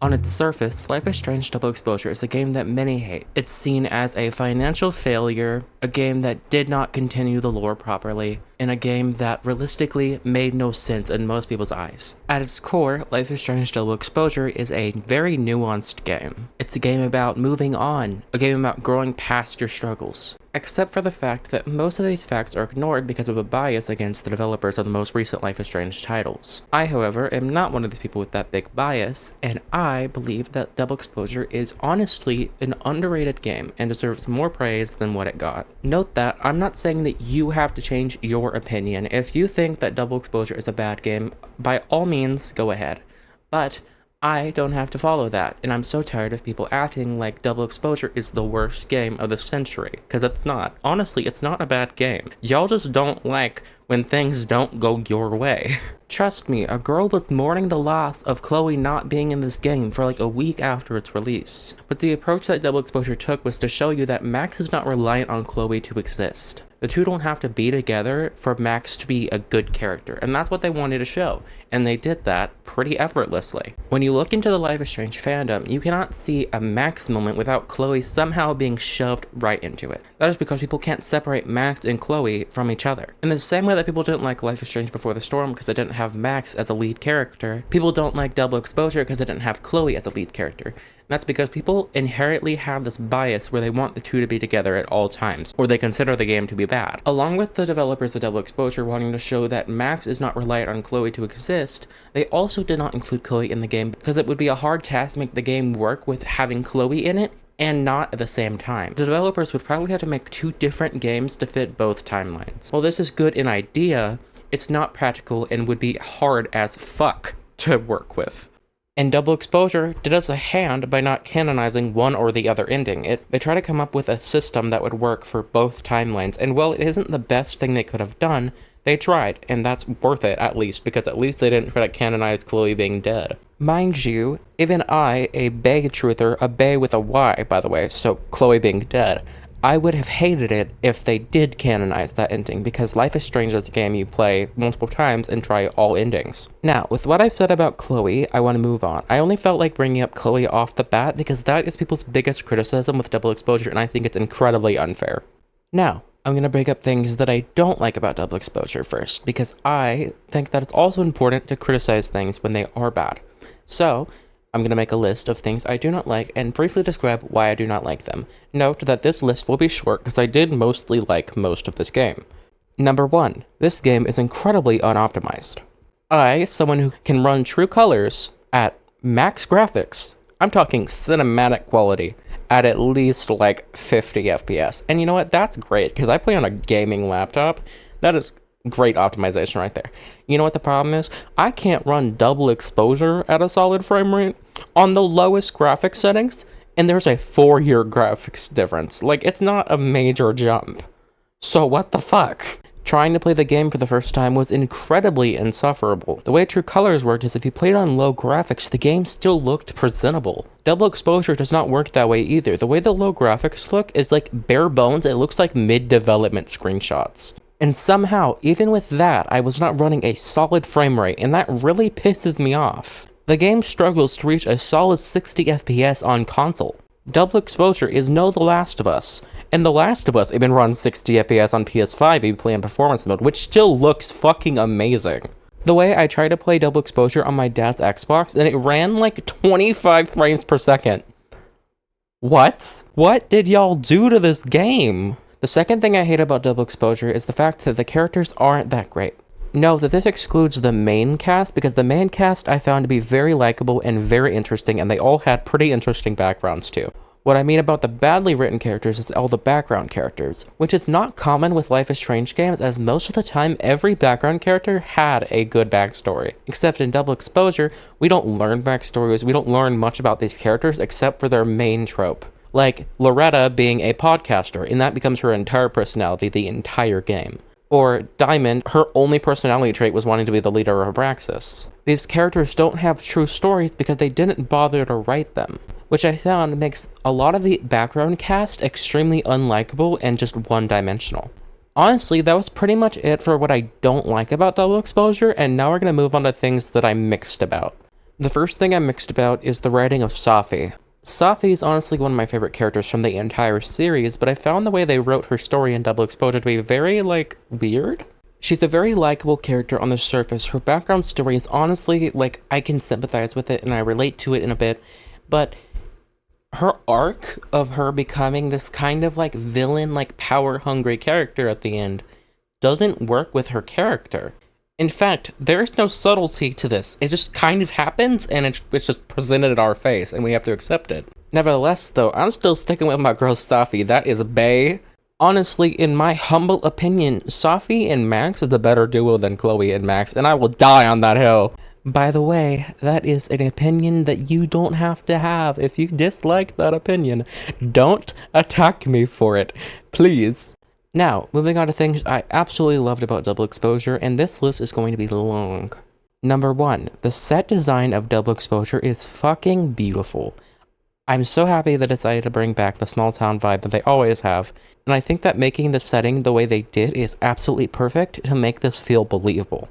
On its surface, Life is Strange Double Exposure is a game that many hate. It's seen as a financial failure, a game that did not continue the lore properly, and a game that realistically made no sense in most people's eyes. At its core, Life is Strange Double Exposure is a very nuanced game. It's a game about moving on, a game about growing past your struggles. Except for the fact that most of these facts are ignored because of a bias against the developers of the most recent Life is Strange titles. I, however, am not one of these people with that big bias, and I believe that Double Exposure is honestly an underrated game and deserves more praise than what it got. Note that I'm not saying that you have to change your opinion. If you think that Double Exposure is a bad game, by all means, go ahead. But I don't have to follow that, and I'm so tired of people acting like Double Exposure is the worst game of the century, because it's not. Honestly, it's not a bad game. Y'all just don't like when things don't go your way. Trust me, a girl was mourning the loss of Chloe not being in this game for like a week after its release. But the approach that Double Exposure took was to show you that Max is not reliant on Chloe to exist. The two don't have to be together for Max to be a good character, and that's what they wanted to show, and they did that pretty effortlessly. When you look into the Life is Strange fandom, you cannot see a Max moment without Chloe somehow being shoved right into it. That is because people can't separate Max and Chloe from each other. In the same way that people didn't like Life is Strange Before the Storm because it didn't have Max as a lead character, people don't like Double Exposure because it didn't have Chloe as a lead character. That's because people inherently have this bias where they want the two to be together at all times, or they consider the game to be bad. Along with the developers of Double Exposure wanting to show that Max is not reliant on Chloe to exist, they also did not include Chloe in the game because it would be a hard task to make the game work with having Chloe in it and not at the same time. The developers would probably have to make two different games to fit both timelines. While this is good in idea, it's not practical and would be hard as fuck to work with. And Double Exposure did us a hand by not canonizing one or the other ending. They try to come up with a system that would work for both timelines, and while it isn't the best thing they could have done, they tried, and that's worth it at least, because at least they didn't try to canonize Chloe being dead. Mind you, even I, a Bay truther, a Bay with a Y, by the way, so Chloe being dead, I would have hated it if they did canonize that ending, because Life is Strange is a game you play multiple times and try all endings. Now, with what I've said about Chloe, I want to move on. I only felt like bringing up Chloe off the bat because that is people's biggest criticism with Double Exposure, and I think it's incredibly unfair. Now, I'm going to bring up things that I don't like about Double Exposure first, because I think that it's also important to criticize things when they are bad. So, I'm going to make a list of things I do not like and briefly describe why I do not like them. Note that this list will be short because I did mostly like most of this game. Number 1. This game is incredibly unoptimized. I, someone who can run true colors at max graphics, I'm talking cinematic quality, at least like 50 FPS. And you know what? That's great because I play on a gaming laptop. That is great optimization right there. You know what the problem is? I can't run Double Exposure at a solid frame rate on the lowest graphics settings, and there's a 4-year graphics difference. Like, it's not a major jump. So what the fuck? Trying to play the game for the first time was incredibly insufferable. The way True Colors worked is if you played on low graphics, the game still looked presentable. Double Exposure does not work that way either. The way the low graphics look is like bare bones. It looks like mid-development screenshots. And somehow, even with that, I was not running a solid frame rate, and that really pisses me off. The game struggles to reach a solid 60 FPS on console. Double Exposure is no The Last of Us, and The Last of Us even runs 60 FPS on PS5 if you play in performance mode, which still looks fucking amazing. The way I tried to play Double Exposure on my dad's Xbox, and it ran like 25 frames per second. What? What did y'all do to this game? The second thing I hate about Double Exposure is the fact that the characters aren't that great. Note that this excludes the main cast, because the main cast I found to be very likable and very interesting, and they all had pretty interesting backgrounds too. What I mean about the badly written characters is all the background characters, which is not common with Life is Strange games, as most of the time every background character had a good backstory. Except in Double Exposure, we don't learn backstories, we don't learn much about these characters except for their main trope. Like Loretta being a podcaster, and that becomes her entire personality the entire game. Or Diamond, her only personality trait was wanting to be the leader of Abraxas. These characters don't have true stories because they didn't bother to write them, which I found makes a lot of the background cast extremely unlikable and just one-dimensional. Honestly, that was pretty much it for what I don't like about Double Exposure, and now we're going to move on to things that I'm mixed about. The first thing I'm mixed about is the writing of Safi. Safi is honestly one of my favorite characters from the entire series, but I found the way they wrote her story in Double Exposure to be very, weird. She's a very likable character on the surface. Her background story is honestly, I can sympathize with it and I relate to it in a bit, but her arc of her becoming this kind of, villain, power-hungry character at the end doesn't work with her character. In fact, there's no subtlety to this. It just kind of happens, and it's just presented at our face, and we have to accept it. Nevertheless, though, I'm still sticking with my girl Safi. That is bae. Honestly, in my humble opinion, Safi and Max is a better duo than Chloe and Max, and I will die on that hill. By the way, that is an opinion that you don't have to have. If you dislike that opinion, don't attack me for it, please. Now, moving on to things I absolutely loved about Double Exposure, and this list is going to be long. Number 1, the set design of Double Exposure is fucking beautiful. I'm so happy they decided to bring back the small town vibe that they always have, and I think that making the setting the way they did is absolutely perfect to make this feel believable.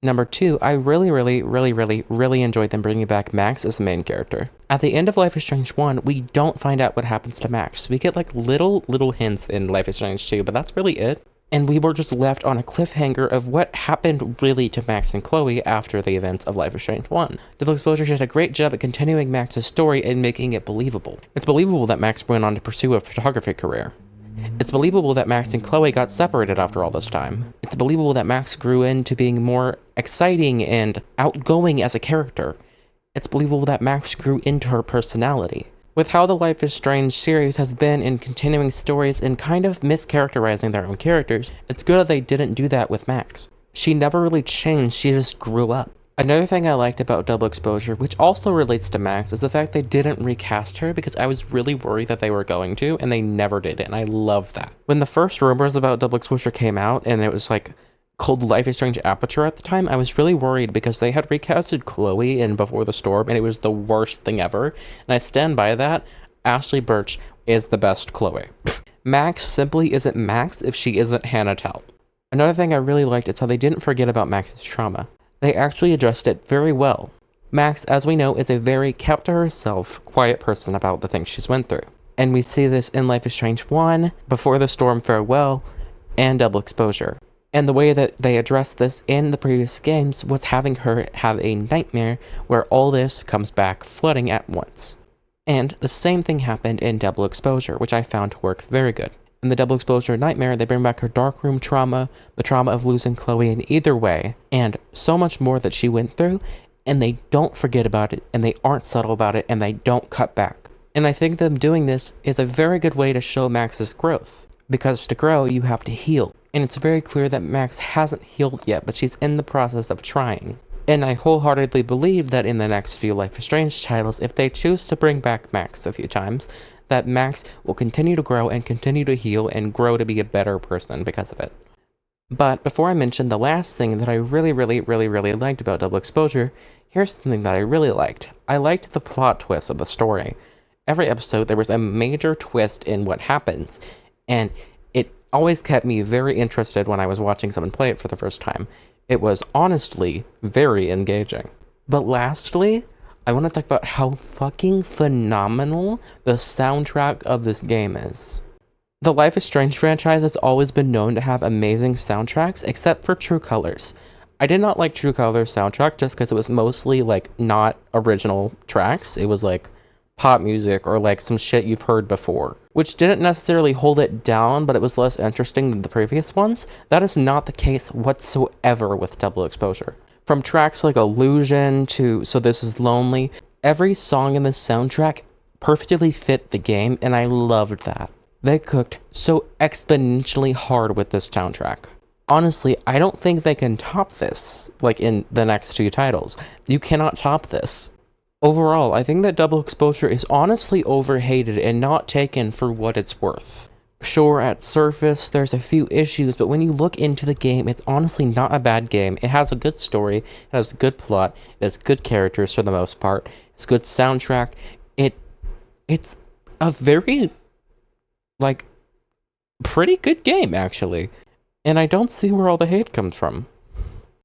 Number 2, I really enjoyed them bringing back Max as the main character. At the end of Life is Strange 1, we don't find out what happens to Max. We get little hints in Life is Strange 2, but that's really it. And we were just left on a cliffhanger of what happened really to Max and Chloe after the events of Life is Strange 1. Double Exposure did a great job at continuing Max's story and making it believable. It's believable that Max went on to pursue a photography career. It's believable that Max and Chloe got separated after all this time. It's believable that Max grew into being more exciting and outgoing as a character. It's believable that Max grew into her personality. With how the Life is Strange series has been in continuing stories and kind of mischaracterizing their own characters, it's good that they didn't do that with Max. She never really changed, she just grew up. Another thing I liked about Double Exposure, which also relates to Max, is the fact they didn't recast her because I was really worried that they were going to, and they never did it, and I love that. When the first rumors about Double Exposure came out, and it was called Life is Strange Aperture at the time, I was really worried because they had recasted Chloe in Before the Storm, and it was the worst thing ever, and I stand by that. Ashley Birch is the best Chloe. Max simply isn't Max if she isn't Hannah Tell. Another thing I really liked is how they didn't forget about Max's trauma. They actually addressed it very well. Max, as we know, is a very kept-to-herself, quiet person about the things she's went through. And we see this in Life is Strange 1, Before the Storm Farewell, and Double Exposure. And the way that they addressed this in the previous games was having her have a nightmare where all this comes back flooding at once. And the same thing happened in Double Exposure, which I found to work very good. In the Double Exposure nightmare, they bring back her darkroom trauma, the trauma of losing Chloe in either way, and so much more that she went through, and they don't forget about it, and they aren't subtle about it, and they don't cut back. And I think them doing this is a very good way to show Max's growth, because to grow, you have to heal. And it's very clear that Max hasn't healed yet, but she's in the process of trying. And I wholeheartedly believe that in the next few Life is Strange titles, if they choose to bring back Max a few times, that Max will continue to grow and continue to heal and grow to be a better person because of it. But before I mention the last thing that I really liked about Double Exposure, here's something that I really liked. I liked the plot twist of the story. Every episode there was a major twist in what happens, and it always kept me very interested when I was watching someone play it for the first time. It was honestly very engaging. But lastly, I want to talk about how fucking phenomenal the soundtrack of this game is. The Life is Strange franchise has always been known to have amazing soundtracks, except for True Colors. I did not like True Colors' soundtrack just because it was mostly, not original tracks. It was, pop music or, some shit you've heard before, which didn't necessarily hold it down, but it was less interesting than the previous ones. That is not the case whatsoever with Double Exposure. From tracks like Illusion to So This Is Lonely, every song in the soundtrack perfectly fit the game, and I loved that. They cooked so exponentially hard with this soundtrack. Honestly, I don't think they can top this, in the next two titles. You cannot top this. Overall, I think that Double Exposure is honestly overhated and not taken for what it's worth. Sure, at surface, there's a few issues, but when you look into the game, it's honestly not a bad game. It has a good story, it has a good plot, it has good characters for the most part, it's good soundtrack. It's a very, pretty good game, actually. And I don't see where all the hate comes from.